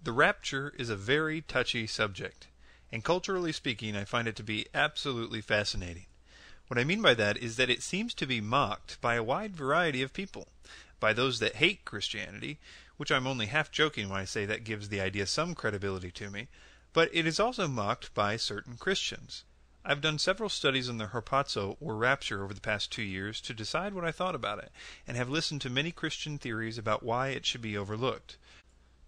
The rapture is a very touchy subject, and culturally speaking I find it to be absolutely fascinating. What I mean by that is that it seems to be mocked by a wide variety of people. By those that hate Christianity, which I'm only half joking when I say that gives the idea some credibility to me, but it is also mocked by certain Christians. I've done several studies on the harpazo or rapture over the past 2 years to decide what I thought about it, and have listened to many Christian theories about why it should be overlooked.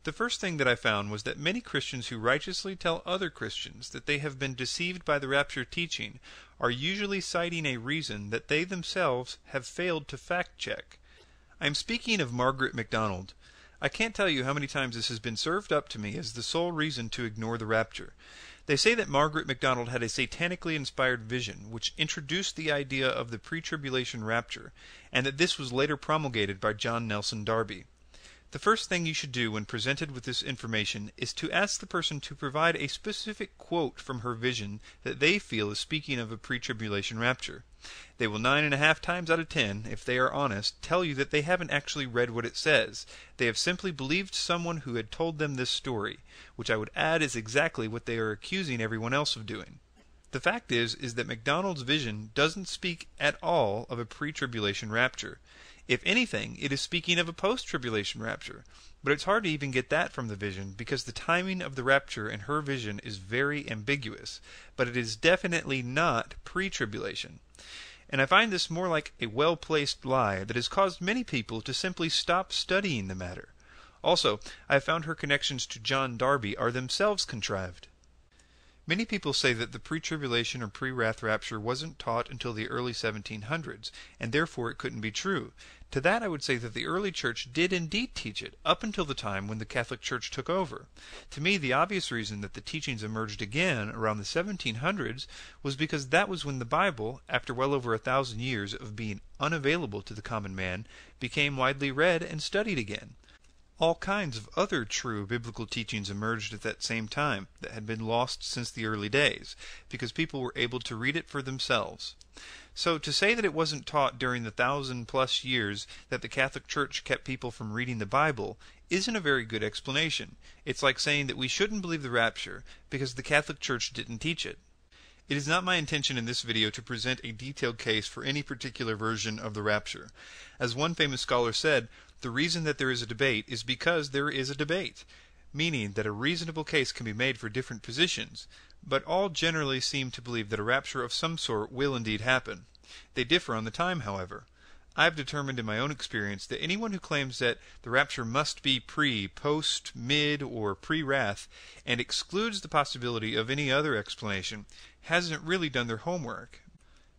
The first thing that I found was that many Christians who righteously tell other Christians that they have been deceived by the rapture teaching are usually citing a reason that they themselves have failed to fact-check. I am speaking of Margaret MacDonald. I can't tell you how many times this has been served up to me as the sole reason to ignore the rapture. They say that Margaret MacDonald had a satanically inspired vision which introduced the idea of the pre-tribulation rapture, and that this was later promulgated by John Nelson Darby. The first thing you should do when presented with this information is to ask the person to provide a specific quote from her vision that they feel is speaking of a pre-tribulation rapture. They will 9.5 times out of 10, if they are honest, tell you that they haven't actually read what it says. They have simply believed someone who had told them this story, which I would add is exactly what they are accusing everyone else of doing. The fact is that MacDonald's vision doesn't speak at all of a pre-tribulation rapture. If anything, it is speaking of a post-tribulation rapture. But it's hard to even get that from the vision, because the timing of the rapture in her vision is very ambiguous. But it is definitely not pre-tribulation. And I find this more like a well-placed lie that has caused many people to simply stop studying the matter. Also, I have found her connections to John Darby are themselves contrived. Many people say that the pre-tribulation or pre-wrath rapture wasn't taught until the early 1700s, and therefore it couldn't be true. To that I would say that the early church did indeed teach it, up until the time when the Catholic Church took over. To me, the obvious reason that the teachings emerged again around the 1700s was because that was when the Bible, after well over 1,000 years of being unavailable to the common man, became widely read and studied again. All kinds of other true biblical teachings emerged at that same time that had been lost since the early days, because people were able to read it for themselves. So to say that it wasn't taught during the 1,000+ years that the Catholic Church kept people from reading the Bible isn't a very good explanation. It's like saying that we shouldn't believe the rapture because the Catholic Church didn't teach it. It is not my intention in this video to present a detailed case for any particular version of the rapture. As one famous scholar said, the reason that there is a debate is because there is a debate, meaning that a reasonable case can be made for different positions, but all generally seem to believe that a rapture of some sort will indeed happen. They differ on the time, however. I have determined in my own experience that anyone who claims that the rapture must be pre, post, mid, or pre-wrath, and excludes the possibility of any other explanation, hasn't really done their homework.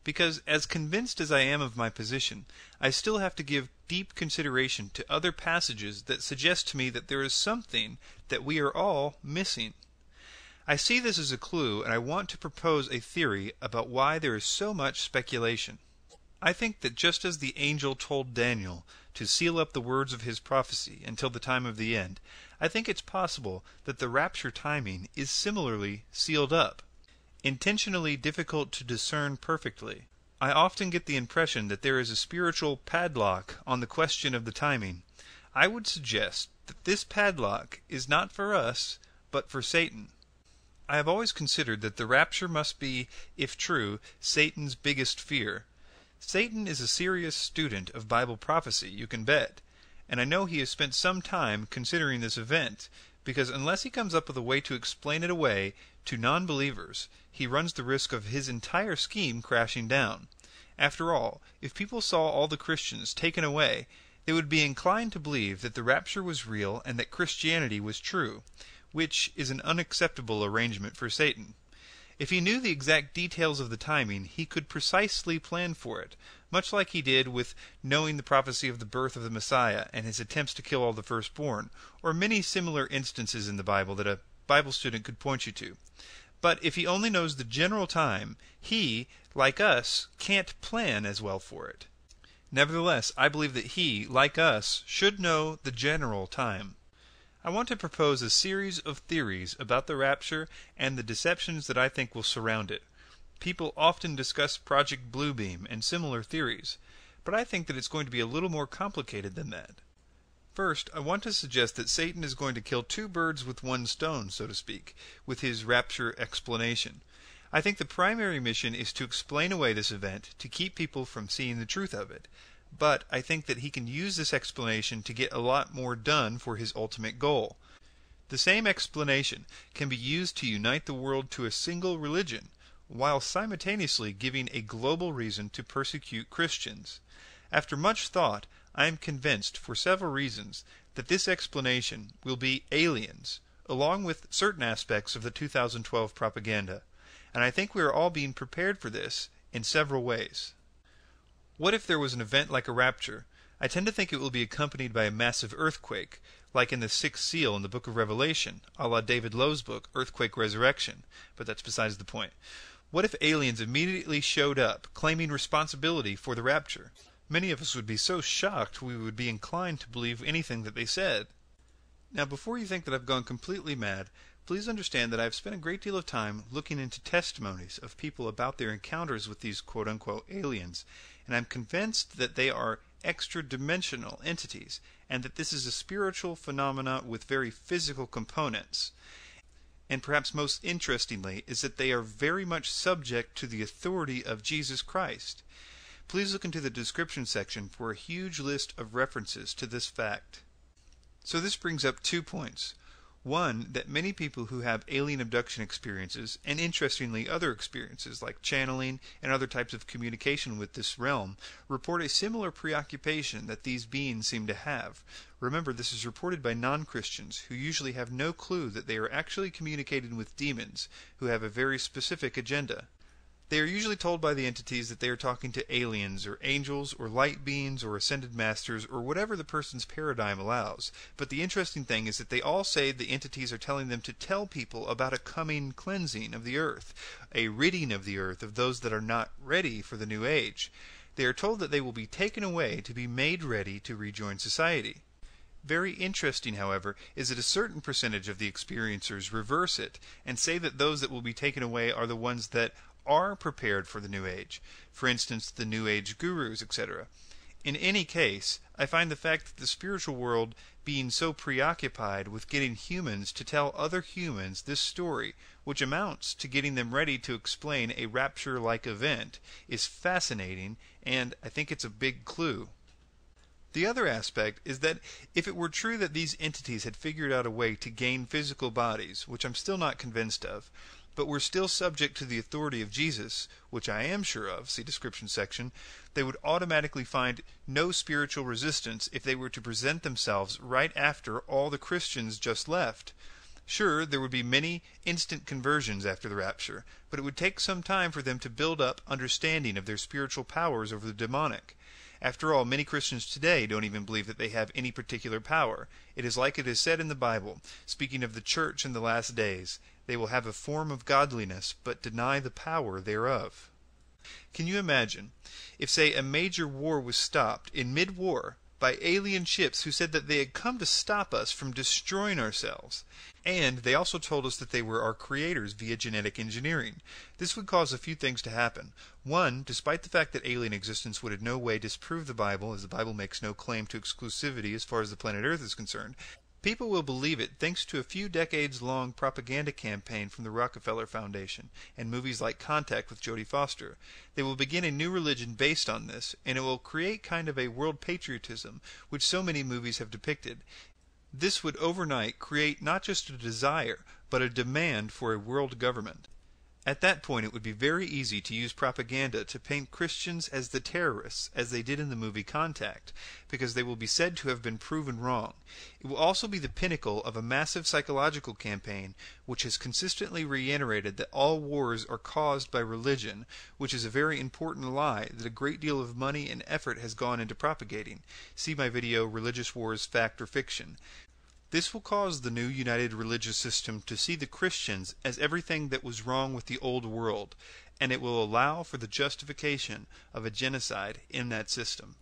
Because, as convinced as I am of my position, I still have to give deep consideration to other passages that suggest to me that there is something that we are all missing. I see this as a clue, and I want to propose a theory about why there is so much speculation. I think that just as the angel told Daniel to seal up the words of his prophecy until the time of the end, I think it's possible that the rapture timing is similarly sealed up, intentionally difficult to discern perfectly. I often get the impression that there is a spiritual padlock on the question of the timing. I would suggest that this padlock is not for us, but for Satan. I have always considered that the rapture must be, if true, Satan's biggest fear. Satan is a serious student of Bible prophecy, you can bet, and I know he has spent some time considering this event, because unless he comes up with a way to explain it away to non-believers, he runs the risk of his entire scheme crashing down. After all, if people saw all the Christians taken away, they would be inclined to believe that the rapture was real and that Christianity was true, which is an unacceptable arrangement for Satan. If he knew the exact details of the timing, he could precisely plan for it, much like he did with knowing the prophecy of the birth of the Messiah and his attempts to kill all the firstborn, or many similar instances in the Bible that a Bible student could point you to. But if he only knows the general time, he, like us, can't plan as well for it. Nevertheless, I believe that he, like us, should know the general time. I want to propose a series of theories about the rapture and the deceptions that I think will surround it. People often discuss Project Bluebeam and similar theories, but I think that it's going to be a little more complicated than that. First, I want to suggest that Satan is going to kill two birds with one stone, so to speak, with his rapture explanation. I think the primary mission is to explain away this event to keep people from seeing the truth of it. But I think that he can use this explanation to get a lot more done for his ultimate goal. The same explanation can be used to unite the world to a single religion, while simultaneously giving a global reason to persecute Christians. After much thought, I am convinced, for several reasons, that this explanation will be aliens, along with certain aspects of the 2012 propaganda. And I think we are all being prepared for this in several ways. What if there was an event like a rapture? I tend to think it will be accompanied by a massive earthquake, like in the sixth seal in the book of Revelation, a la David Lowe's book, Earthquake Resurrection, but that's besides the point. What if aliens immediately showed up, claiming responsibility for the rapture? Many of us would be so shocked we would be inclined to believe anything that they said. Now, before you think that I've gone completely mad, please understand that I've spent a great deal of time looking into testimonies of people about their encounters with these quote-unquote aliens, and I'm convinced that they are extra-dimensional entities, and that this is a spiritual phenomena with very physical components. And perhaps most interestingly is that they are very much subject to the authority of Jesus Christ. Please look into the description section for a huge list of references to this fact. So this brings up 2 points. One, that many people who have alien abduction experiences, and interestingly other experiences like channeling and other types of communication with this realm, report a similar preoccupation that these beings seem to have. Remember, this is reported by non-Christians who usually have no clue that they are actually communicating with demons who have a very specific agenda. They are usually told by the entities that they are talking to aliens or angels or light beings or ascended masters or whatever the person's paradigm allows. But the interesting thing is that they all say the entities are telling them to tell people about a coming cleansing of the earth, a ridding of the earth of those that are not ready for the new age. They are told that they will be taken away to be made ready to rejoin society. Very interesting, however, is that a certain percentage of the experiencers reverse it and say that those that will be taken away are the ones that are prepared for the New Age, for instance, the New Age gurus, etc. In any case, I find the fact that the spiritual world being so preoccupied with getting humans to tell other humans this story, which amounts to getting them ready to explain a rapture-like event, is fascinating, and I think it's a big clue. The other aspect is that if it were true that these entities had figured out a way to gain physical bodies, which I'm still not convinced of, but were still subject to the authority of Jesus, which I am sure of, see description section, they would automatically find no spiritual resistance if they were to present themselves right after all the Christians just left. Sure, there would be many instant conversions after the rapture, but it would take some time for them to build up understanding of their spiritual powers over the demonic. After all, many Christians today don't even believe that they have any particular power. It is like it is said in the Bible, speaking of the church in the last days, they will have a form of godliness, but deny the power thereof. Can you imagine if, say, a major war was stopped in mid-war by alien ships who said that they had come to stop us from destroying ourselves? And they also told us that they were our creators via genetic engineering. This would cause a few things to happen. One, despite the fact that alien existence would in no way disprove the Bible, as the Bible makes no claim to exclusivity as far as the planet Earth is concerned, people will believe it thanks to a few decades-long propaganda campaign from the Rockefeller Foundation and movies like Contact with Jodie Foster. They will begin a new religion based on this, and it will create kind of a world patriotism, which so many movies have depicted. This would overnight create not just a desire, but a demand for a world government. At that point, it would be very easy to use propaganda to paint Christians as the terrorists, as they did in the movie Contact, because they will be said to have been proven wrong. It will also be the pinnacle of a massive psychological campaign which has consistently reiterated that all wars are caused by religion, which is a very important lie that a great deal of money and effort has gone into propagating. See my video, Religious Wars, Fact or Fiction. This will cause the new united religious system to see the Christians as everything that was wrong with the old world, and it will allow for the justification of a genocide in that system.